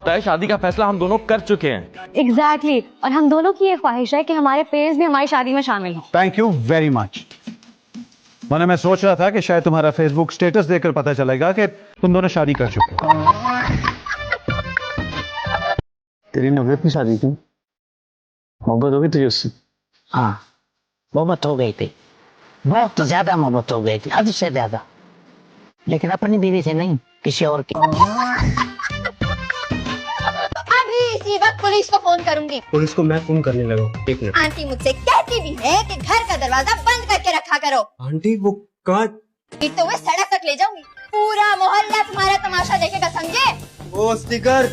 तय शादी का फैसला हम दोनों कर चुके हैं। एग्जैक्टली और हम दोनों की ये ख्वाहिश है कि हमारे पेरेंट्स भी हमारी शादी में शामिल हों। Thank you very much. मैंने मैं सोच रहा था कि शायद तुम्हारा फेसबुक स्टेटस देखकर पता चलेगा कि तुम दोनों शादी कर चुके हो। तेरी नवरे की शादी थी, मोहब्बत हो गई तुझे उससे? हाँ, मोहब्बत हो गई थी, बहुत ज्यादा मोहब्बत हो गई थी, हद से ज्यादा, लेकिन अपनी बीवी से नहीं, किसी और की। अभी इसी वक्त पुलिस को फोन करूंगी। पुलिस को मैं फोन करने लगा। एक मिनट। आंटी मुझसे कहती भी है कि घर का दरवाजा बंद करके रखा करो। आंटी वो कहाँ? तो हुए सड़क तक ले जाऊंगी, पूरा मोहल्ला तुम्हारा तमाशा देखेगा, समझे? वो स्टिकर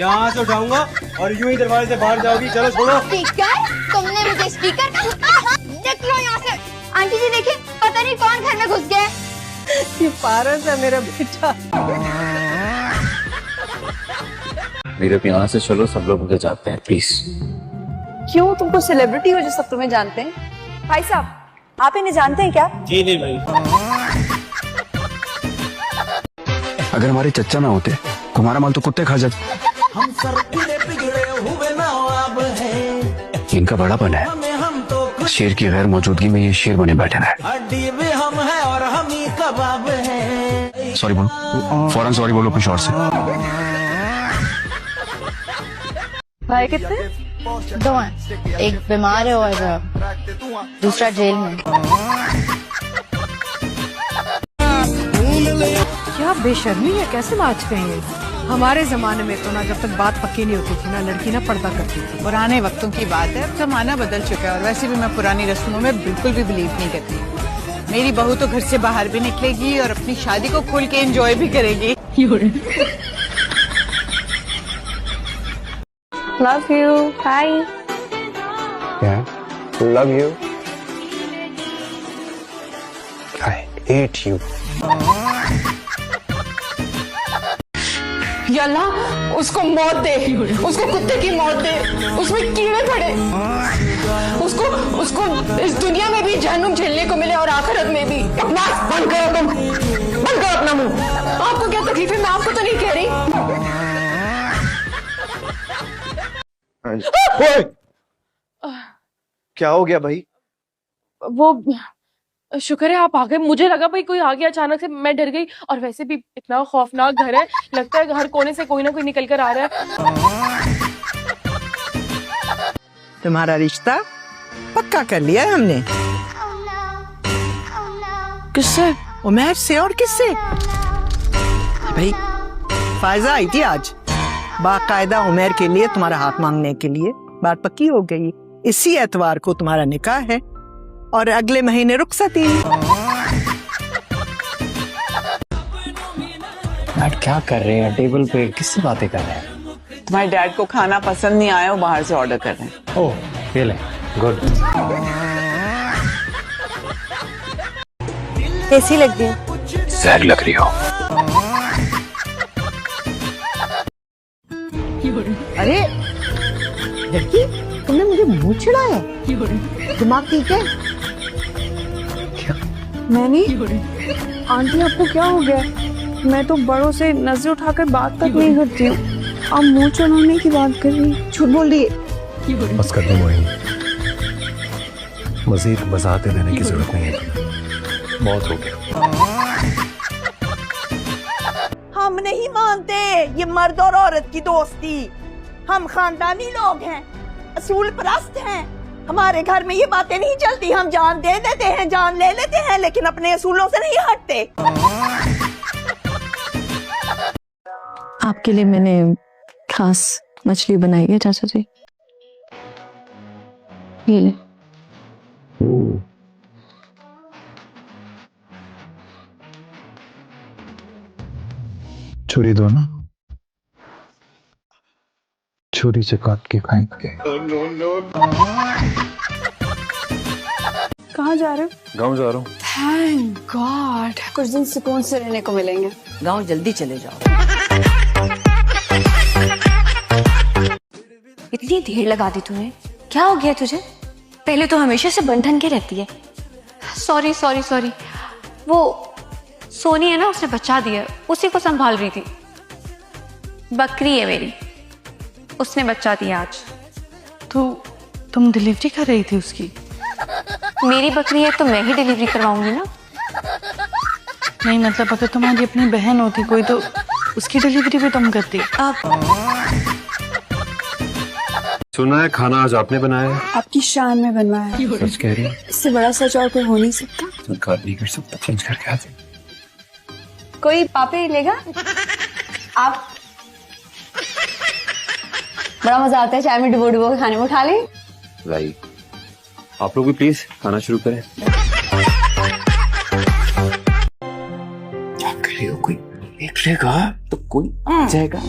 यहाँ से उठाऊंगा और यूं ही दरवाजे से बाहर जाओगी। चलो छोड़ो। स्पीकर? तुमने मुझे स्पीकर कहा? निकलो यहाँ से। आंटी जी देखिए, पता नहीं कौन घर में घुस गए। ये पारस है मेरा बेटा। मेरे यहाँ से चलो, सब लोग मुझे जानते हैं, प्लीज। क्यों, तुमको सेलिब्रिटी हो जो सब तुम्हें जानते हैं? भाई साहब, आप इन्हें जानते हैं क्या? जी नहीं भाई। अगर हमारे चच्चा ना होते तो हमारा माल तो कुत्ते खा जाते। इनका बड़ापन है, शेर की गैर मौजूदगी में ये शेर बने बैठे हैं। सॉरी बोलो, फौरन सॉरी बोलो कुछ और से। भाई कितने? दो हैं, एक बीमार है और दूसरा जेल में। क्या बेशर्मी है, कैसे नाचते हैं ये? हमारे जमाने में तो ना जब तक बात पक्की नहीं होती थी ना लड़की ना पर्दा करती थी। पुराने वक्तों की बात है, अब जमाना बदल चुका है और वैसे भी मैं पुरानी रस्मों में बिल्कुल भी बिलीव नहीं करती। मेरी बहू तो घर से बाहर भी निकलेगी और अपनी शादी को खुल के एंजॉय भी करेगी। Love you. Hi. Love you. I hate you. या अल्लाह, उसको मौत दे, उसको कुत्ते की मौत दे, उसमें कीड़े पड़े, उसको इस दुनिया में भी जहन्नुम झेलने को मिले और आखिरत में भी। अपना बंद करो, तुम बंद करो अपना मुंह। आपको क्या तकलीफ है? मैं आपको तो नहीं कह रही। क्या हो गया भाई? वो शुक्र है आप आ गए, मुझे लगा भाई कोई आ गया अचानक से, मैं डर गई। और वैसे भी इतना खौफनाक घर है, लगता है हर कोने से कोई ना कोई निकल कर आ रहा है। तुम्हारा रिश्ता पक्का कर लिया है हमने। किससे? उमैर से। और किससे? भाई फायजा आई थी आज बाकायदा उमैर के लिए तुम्हारा हाथ मांगने के लिए। बात पक्की हो गई, इसी एतवार को तुम्हारा निकाह है और अगले महीने रुखसती। डैड क्या कर रहे हैं टेबल पे, किससे बातें कर रहे हैं? तुम्हारे डैड को खाना पसंद नहीं आया, वो बाहर से ऑर्डर कर रहे हैं। ओह ये ले, गुड। कैसी लग रही? जहर लग रही हो। अरे लड़की, तुमने मुझे मुंह चिढ़ाया? दिमाग ठीक है? मैंने? आंटी आपको क्या हो गया? मैं तो बड़ों से नजर उठाकर बात तक नहीं करती हूँ, आप मुंह चढ़ाने की बात कर रही। झूठ बोल रही है। बस कर दो मोहिनी, मजीद वजाहतें देने की जरूरत नहीं है, बहुत हो गया। हम नहीं मानते ये मर्द और औरत की दोस्ती। हम खानदानी लोग हैं, असूल परस्त हैं। हमारे घर में ये बातें नहीं चलती। हम जान दे देते हैं, जान ले लेते हैं, लेकिन अपने असूलों से नहीं हटते। आपके लिए मैंने खास मछली बनाई है चाचा जी, ये ले। छुरी दो ना, छुरी से काट के खाएंगे। कहाँ जा रहे हो? गाँव जा रहा हूँ। थैंक गॉड, कुछ दिन सुकून से रहने को मिलेंगे। गाँव जल्दी चले जाओ। इतनी देर लगा दी तूने, क्या हो गया तुझे? पहले तो हमेशा से बंधन के रहती है। सॉरी सॉरी सॉरी, वो सोनी है ना, उसने बचा दिया, उसी को संभाल रही थी। बकरी है मेरी, उसने बच्चा दिया आज। तो तुम डिलीवरी कर रही थी उसकी? मेरी बकरी है तो मैं ही डिलीवरी करवाऊंगी ना। नहीं मतलब अगर तुम्हारी अपनी बहन होती कोई तो उसकी डिलीवरी भी तुम करती। सुना है खाना आज आपने बनाया है? आपकी शान में बनवाया है। सच कह रही है? इससे बड़ा सच और कोई हो नहीं सकता। इनकार नहीं कर सकता, चेंज करके आते। कोई पापे लेगा? आप बड़ा मजा आता है चाय में डुबो डुबो के खाने में, उठा ले। भाई आप लोग भी प्लीज खाना शुरू करें। क्या कर रही हो? कोई देख लेगा तो कोई आ जाएगा।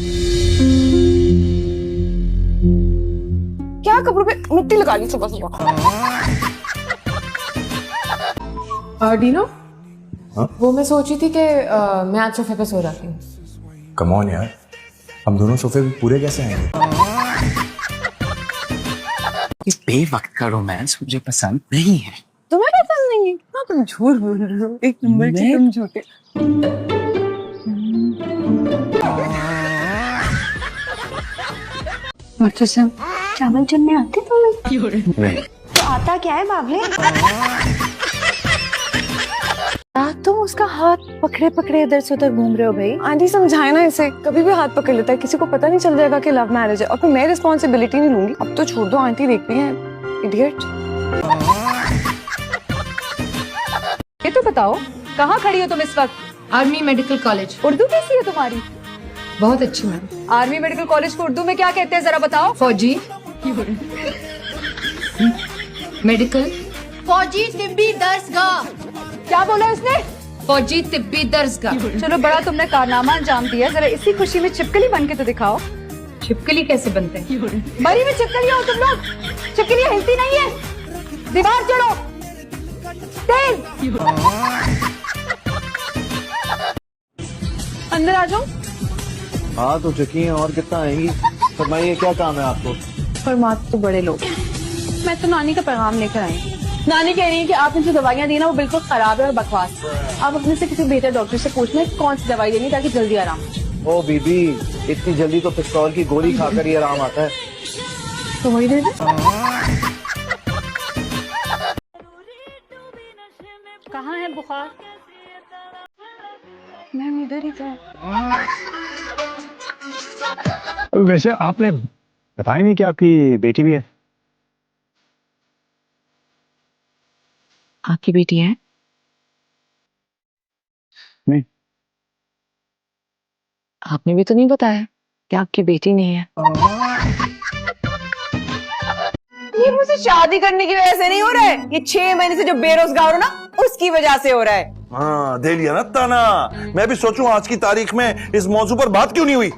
क्या कपड़ों पे मिट्टी लगा ली सुबह सुबह। डीनो, वो मैं सोची थी कि मैं आज सोफे पे सो जाती हूँ। कम ऑन यार, हम दोनों सोफे पे पूरे कैसे आएंगे? ये बेवक्त का रोमांस मुझे पसंद नहीं है। तुम्हें पसंद नहीं है? हाँ, तुम झूठ बोल रहे हो, एक नंबर के तुम झूठे। मुर्तज़म, चावल चलने आते तुम्हें? नहीं। तो आता क्या है बाबले? तुम उसका हाथ पकड़े पकड़े इधर से उधर घूम रहे हो भाई। आंटी समझाए ना इसे, कभी भी हाथ पकड़ लेता है, किसी को पता नहीं चल जाएगा कि लव मैरिज है। और फिर मैं रिस्पॉन्सिबिलिटी नहीं लूंगी। अब तो छोड़ दो, आंटी देख रही है। इडियट। ये तो बताओ कहाँ खड़ी हो तुम इस वक्त? Army medical college. उर्दू कैसी है तुम्हारी? बहुत अच्छी मैम। आर्मी मेडिकल कॉलेज को उर्दू में क्या कहते हैं जरा बताओ? फौजी मेडिकल, फौजी तिब्बी दर्सगाह। क्या बोला उसने? फौजी तिब्बी दर्सगाह। चलो बड़ा तुमने कारनामा अंजाम दिया, जरा इसी खुशी में छिपकली बन के तो दिखाओ। छिपकली कैसे बनते हैं? बड़ी में छिपकली हो तुम लोग। छिपकली हिलती नहीं है। दीवार चढ़ो तेज। अंदर आ जाओ। हाँ तो चकी और कितना आएंगी? फरमाइए क्या काम है आपको? फरमाते तो बड़े लोग। मैं तो नानी का पैगाम लेकर आई। नानी कह रही है कि आपने जो दवाइयाँ दी ना वो बिल्कुल खराब है और बकवास है। आप अपने से किसी बेहतर डॉक्टर से पूछना है कौन सी दवाई देनी ताकि जल्दी आराम हो जाए। ओ बीबी, इतनी जल्दी तो पिस्तौल की गोली खाकर ही आराम आता है। तो वही दे दे। कहाँ है बुखार? मैम इधर ही था। वैसे आपने बताया नहीं कि आपकी बेटी भी है? आपकी बेटी है? नहीं। आपने भी तो नहीं बताया कि आपकी बेटी नहीं है। ये मुझसे शादी करने की वजह से नहीं हो रहा है, ये 6 महीने से जो बेरोजगार हो ना उसकी वजह से हो रहा है। हाँ दे लिया ना ताना। मैं भी सोचूं आज की तारीख में इस मौजू पर बात क्यों नहीं हुई।